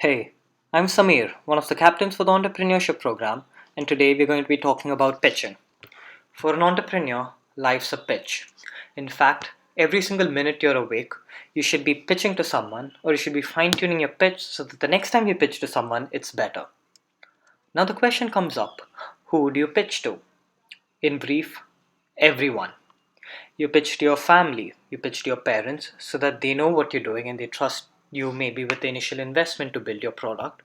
Hey, I'm Samir, one of the captains for the entrepreneurship program, and today we're going to be talking about pitching. For an entrepreneur, life's a pitch. In fact, every single minute you're awake, you should be pitching to someone or you should be fine tuning your pitch so that the next time you pitch to someone, it's better. Now, the question comes up, who do you pitch to? In brief, everyone. You pitch to your family, you pitch to your parents so that they know what you're doing and they trust you maybe with the initial investment to build your product.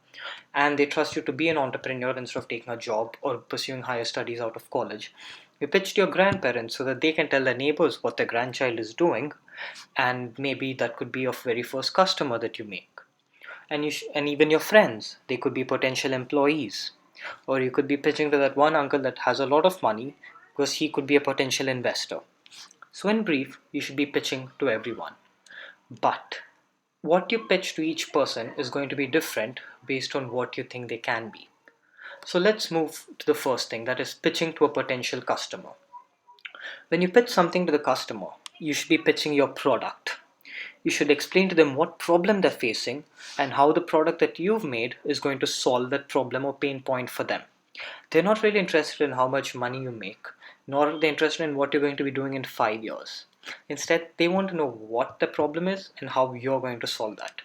And they trust you to be an entrepreneur instead of taking a job or pursuing higher studies out of college. You pitch to your grandparents so that they can tell their neighbors what their grandchild is doing, and maybe that could be your very first customer that you make. And even your friends, they could be potential employees, or you could be pitching to that one uncle that has a lot of money because he could be a potential investor. So, in brief, you should be pitching to everyone. But what you pitch to each person is going to be different based on what you think they can be. So, let's move to the first thing, that is pitching to a potential customer. When you pitch something to the customer, you should be pitching your product. You should explain to them what problem they're facing and how the product that you've made is going to solve that problem or pain point for them. They're not really interested in how much money you make, nor are they interested in what you're going to be doing in 5 years. Instead, they want to know what the problem is and how you're going to solve that.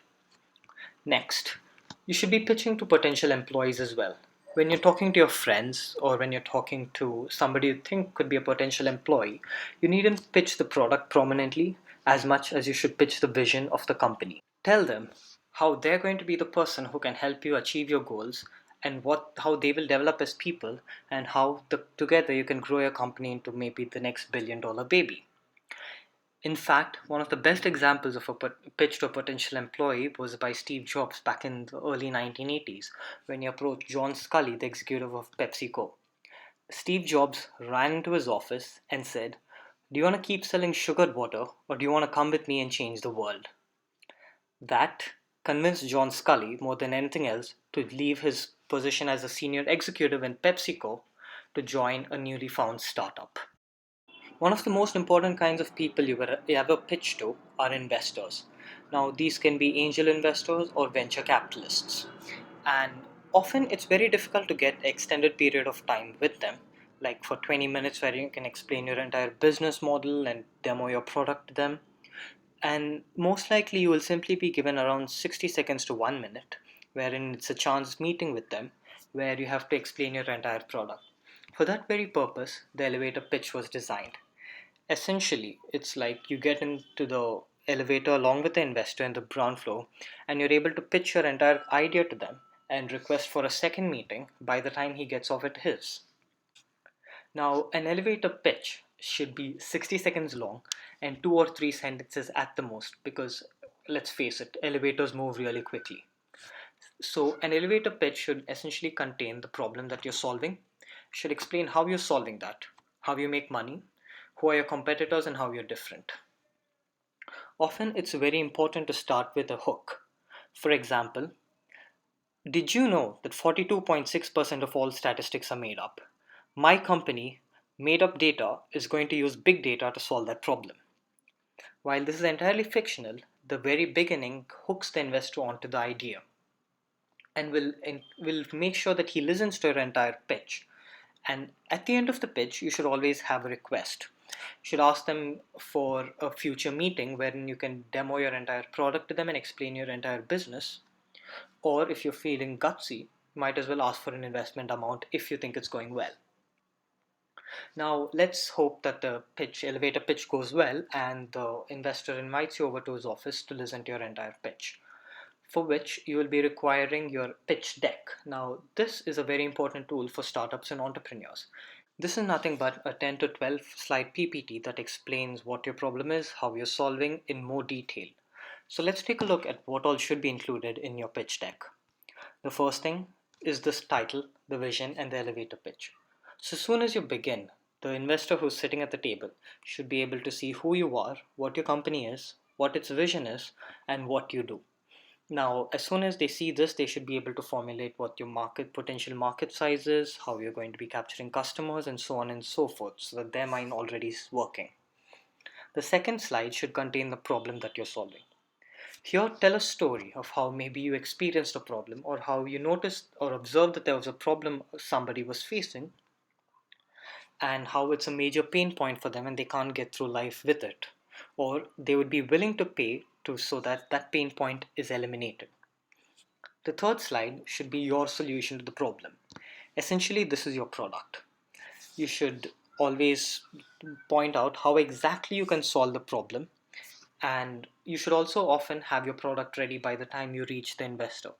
Next, you should be pitching to potential employees as well. When you're talking to your friends or when you're talking to somebody you think could be a potential employee, you needn't pitch the product prominently as much as you should pitch the vision of the company. Tell them how they're going to be the person who can help you achieve your goals and how they will develop as people and how together you can grow your company into maybe the next $1 billion baby. In fact, one of the best examples of a pitch to a potential employee was by Steve Jobs back in the early 1980s when he approached John Scully, the executive of PepsiCo. Steve Jobs ran into his office and said, "Do you want to keep selling sugared water or do you want to come with me and change the world?" That convinced John Scully more than anything else to leave his position as a senior executive in PepsiCo to join a newly found startup. One of the most important kinds of people you ever pitch to are investors. Now, these can be angel investors or venture capitalists. And often it's very difficult to get extended period of time with them, like for 20 minutes where you can explain your entire business model and demo your product to them. And most likely you will simply be given around 60 seconds to 1 minute, wherein it's a chance meeting with them where you have to explain your entire product. For that very purpose, the elevator pitch was designed. Essentially, it's like you get into the elevator along with the investor in the ground floor and you're able to pitch your entire idea to them and request for a second meeting by the time he gets off at his. Now, an elevator pitch should be 60 seconds long and two or three sentences at the most because let's face it, elevators move really quickly. So, an elevator pitch should essentially contain the problem that you're solving, should explain how you're solving that, how you make money, who are your competitors, and how you're different. Often, it's very important to start with a hook. For example, did you know that 42.6% of all statistics are made up? My company, Made Up Data, is going to use big data to solve that problem. While this is entirely fictional, the very beginning hooks the investor onto the idea and will make sure that he listens to your entire pitch. And at the end of the pitch, you should always have a request. You should ask them for a future meeting wherein you can demo your entire product to them and explain your entire business. Or if you're feeling gutsy, you might as well ask for an investment amount if you think it's going well. Now, let's hope that the elevator pitch goes well and the investor invites you over to his office to listen to your entire pitch, for which you will be requiring your pitch deck. Now, this is a very important tool for startups and entrepreneurs. This is nothing but a 10 to 12 slide PPT that explains what your problem is, how you're solving in more detail. So let's take a look at what all should be included in your pitch deck. The first thing is this title, the vision, and the elevator pitch. So as soon as you begin, the investor who's sitting at the table should be able to see who you are, what your company is, what its vision is, and what you do. Now, as soon as they see this, they should be able to formulate what your potential market size is, how you're going to be capturing customers, and so on and so forth, so that their mind already is working. The second slide should contain the problem that you're solving. Here, tell a story of how maybe you experienced a problem or how you noticed or observed that there was a problem somebody was facing and how it's a major pain point for them and they can't get through life with it. Or they would be willing to pay to so that that pain point is eliminated. The third slide should be your solution to the problem. Essentially, this is your product. You should always point out how exactly you can solve the problem, and you should also often have your product ready by the time you reach the investor.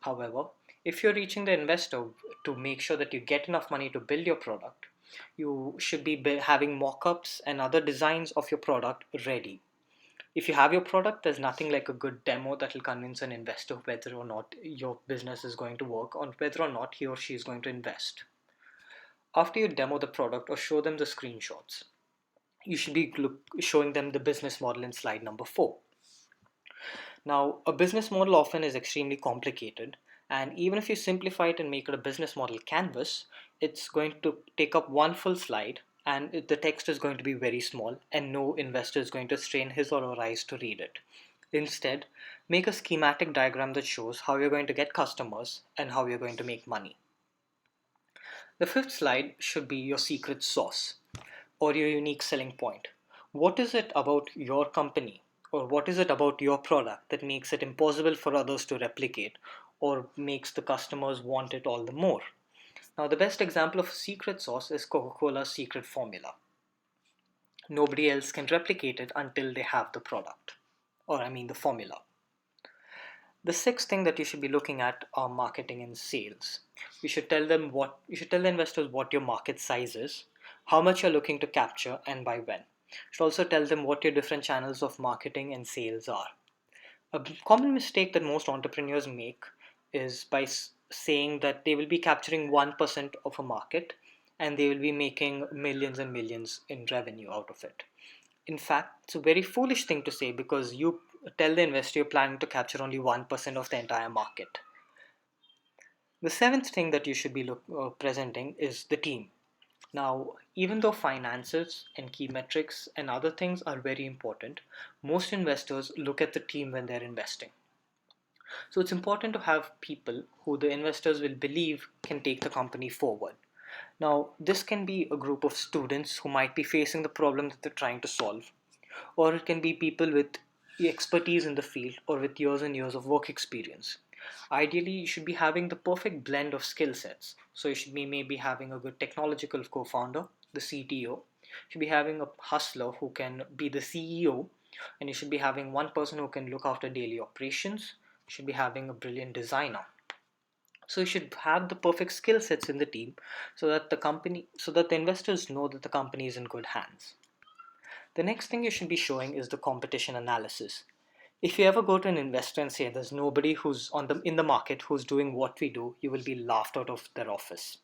However, if you're reaching the investor to make sure that you get enough money to build your product, you should be having mock-ups and other designs of your product ready. If you have your product, there's nothing like a good demo that will convince an investor whether or not your business is going to work or whether or not he or she is going to invest. After you demo the product or show them the screenshots, you should be showing them the business model in slide number 4. Now, a business model often is extremely complicated, and even if you simplify it and make it a business model canvas, it's going to take up one full slide and the text is going to be very small and no investor is going to strain his or her eyes to read it. Instead, make a schematic diagram that shows how you're going to get customers and how you're going to make money. The fifth slide should be your secret sauce or your unique selling point. What is it about your company or what is it about your product that makes it impossible for others to replicate or makes the customers want it all the more? Now, the best example of a secret sauce is Coca-Cola's secret formula. Nobody else can replicate it until they have the product, or I mean the formula. The sixth thing that you should be looking at are marketing and sales. You should tell the investors what your market size is, how much you're looking to capture, and by when. You should also tell them what your different channels of marketing and sales are. A common mistake that most entrepreneurs make is by saying that they will be capturing 1% of a market and they will be making millions and millions in revenue out of it. In fact, it's a very foolish thing to say because you tell the investor you're planning to capture only 1% of the entire market. The seventh thing that you should be presenting is the team. Now, even though finances and key metrics and other things are very important, most investors look at the team when they're investing. So it's important to have people who the investors will believe can take the company forward. Now, this can be a group of students who might be facing the problem that they're trying to solve, or it can be people with expertise in the field or with years and years of work experience. Ideally, you should be having the perfect blend of skill sets. So you should be maybe having a good technological co-founder, the CTO. You should be having a hustler who can be the CEO, and you should be having one person who can look after daily operations. You should be having a brilliant designer. So you should have the perfect skill sets in the team so that the investors know that the company is in good hands. The next thing you should be showing is the competition analysis. If you ever go to an investor and say there's nobody who's in the market who's doing what we do, you will be laughed out of their office.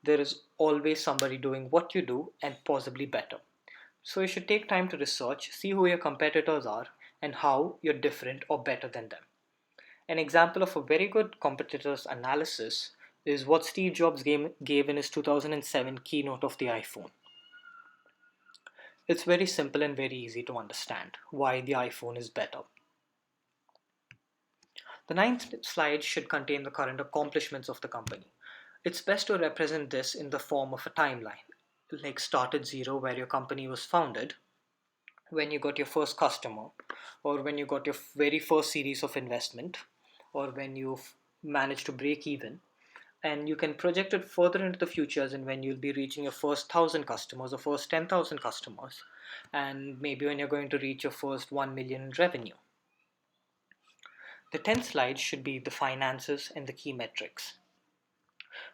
There is always somebody doing what you do and possibly better. So you should take time to research, see who your competitors are and how you're different or better than them. An example of a very good competitors analysis is what Steve Jobs gave in his 2007 keynote of the iPhone. It's very simple and very easy to understand why the iPhone is better. The ninth slide should contain the current accomplishments of the company. It's best to represent this in the form of a timeline, like start at zero where your company was founded, when you got your first customer, or when you got your very first series of investment, or when you managed to break even. And you can project it further into the futures and when you'll be reaching your first 1,000 customers or first 10,000 customers, and maybe when you're going to reach your first 1 million in revenue. The 10th slide should be the finances and the key metrics.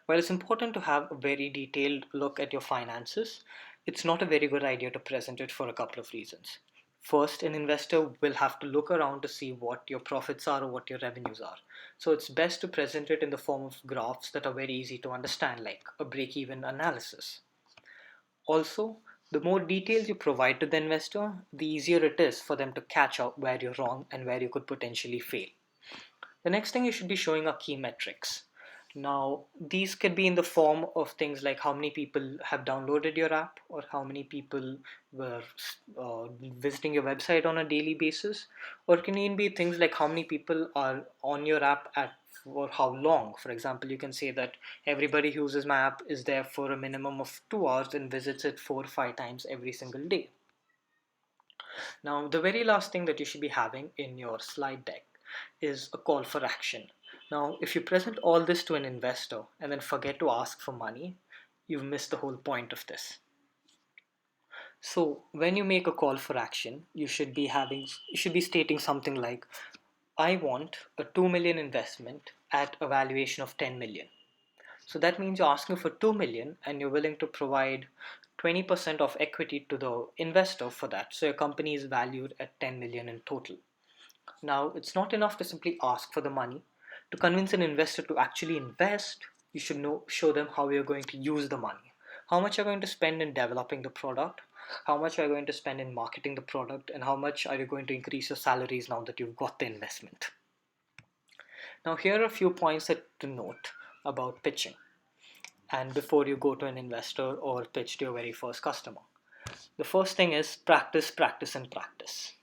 While it's important to have a very detailed look at your finances, it's not a very good idea to present it for a couple of reasons. First, an investor will have to look around to see what your profits are or what your revenues are. So it's best to present it in the form of graphs that are very easy to understand, like a break-even analysis. Also, the more details you provide to the investor, the easier it is for them to catch up where you're wrong and where you could potentially fail. The next thing you should be showing are key metrics. Now, these could be in the form of things like how many people have downloaded your app, or how many people were visiting your website on a daily basis, or it can even be things like how many people are on your app at for how long. For example, you can say that everybody who uses my app is there for a minimum of 2 hours and visits it 4 or 5 times every single day. Now, the very last thing that you should be having in your slide deck is a call for action. Now, if you present all this to an investor and then forget to ask for money, you've missed the whole point of this. So, when you make a call for action, you should be stating something like, I want a 2 million investment at a valuation of 10 million. So that means you're asking for 2 million and you're willing to provide 20% of equity to the investor for that. So your company is valued at 10 million in total. Now, it's not enough to simply ask for the money. To convince an investor to actually invest, you should show them how you're going to use the money. How much you're going to spend in developing the product, how much are you going to spend in marketing the product, and how much are you going to increase your salaries now that you've got the investment. Now, here are a few points to note about pitching and before you go to an investor or pitch to your very first customer. The first thing is practice, practice, and practice.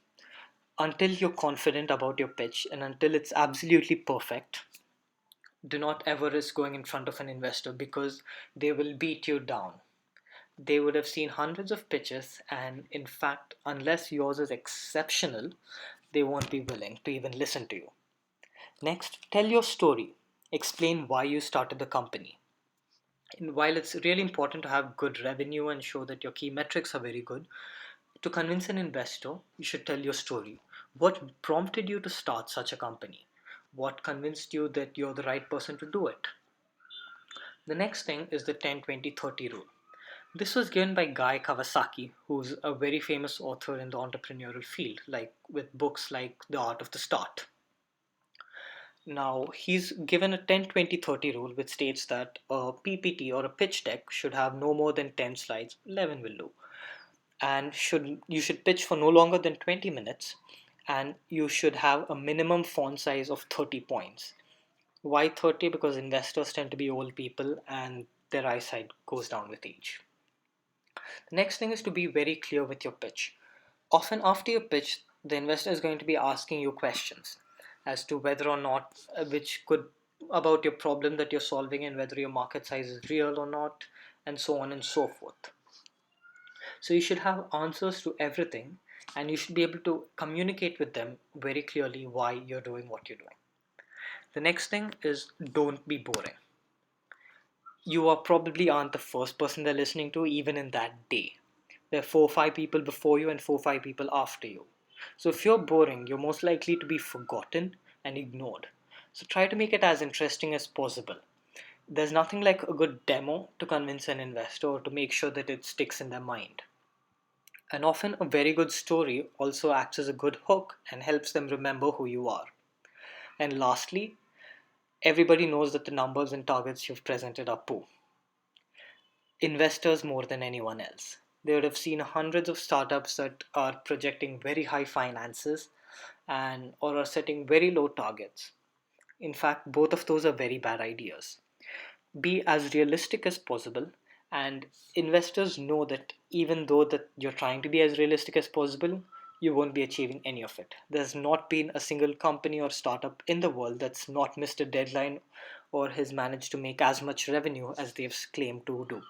Until you're confident about your pitch and until it's absolutely perfect, do not ever risk going in front of an investor because they will beat you down. They would have seen hundreds of pitches, and in fact, unless yours is exceptional, they won't be willing to even listen to you. Next, tell your story. Explain why you started the company. And while it's really important to have good revenue and show that your key metrics are very good, to convince an investor, you should tell your story. What prompted you to start such a company? What convinced you that you're the right person to do it? The next thing is the 10-20-30 rule. This was given by Guy Kawasaki, who's a very famous author in the entrepreneurial field, like with books like The Art of the Start. Now, he's given a 10-20-30 rule which states that a PPT or a pitch deck should have no more than 10 slides, 11 will do. And you should pitch for no longer than 20 minutes, and you should have a minimum font size of 30 points. Why 30? Because investors tend to be old people and their eyesight goes down with age. The next thing is to be very clear with your pitch. Often after your pitch, the investor is going to be asking you questions as to whether or not, which could about your problem that you're solving and whether your market size is real or not, and so on and so forth. So you should have answers to everything, and you should be able to communicate with them very clearly why you're doing what you're doing. The next thing is don't be boring. You are probably aren't the first person they're listening to, even in that day. There are 4 or 5 people before you and 4 or 5 people after you. So if you're boring, you're most likely to be forgotten and ignored. So try to make it as interesting as possible. There's nothing like a good demo to convince an investor or to make sure that it sticks in their mind. And often a very good story also acts as a good hook and helps them remember who you are. And lastly, everybody knows that the numbers and targets you've presented are poo. Investors more than anyone else. They would have seen hundreds of startups that are projecting very high finances and or are setting very low targets. In fact, both of those are very bad ideas. Be as realistic as possible, and investors know that even though that you're trying to be as realistic as possible, you won't be achieving any of it. There's not been a single company or startup in the world that's not missed a deadline or has managed to make as much revenue as they've claimed to do.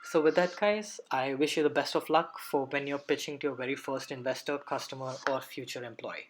So with that, guys, I wish you the best of luck for when you're pitching to your very first investor, customer, or future employee.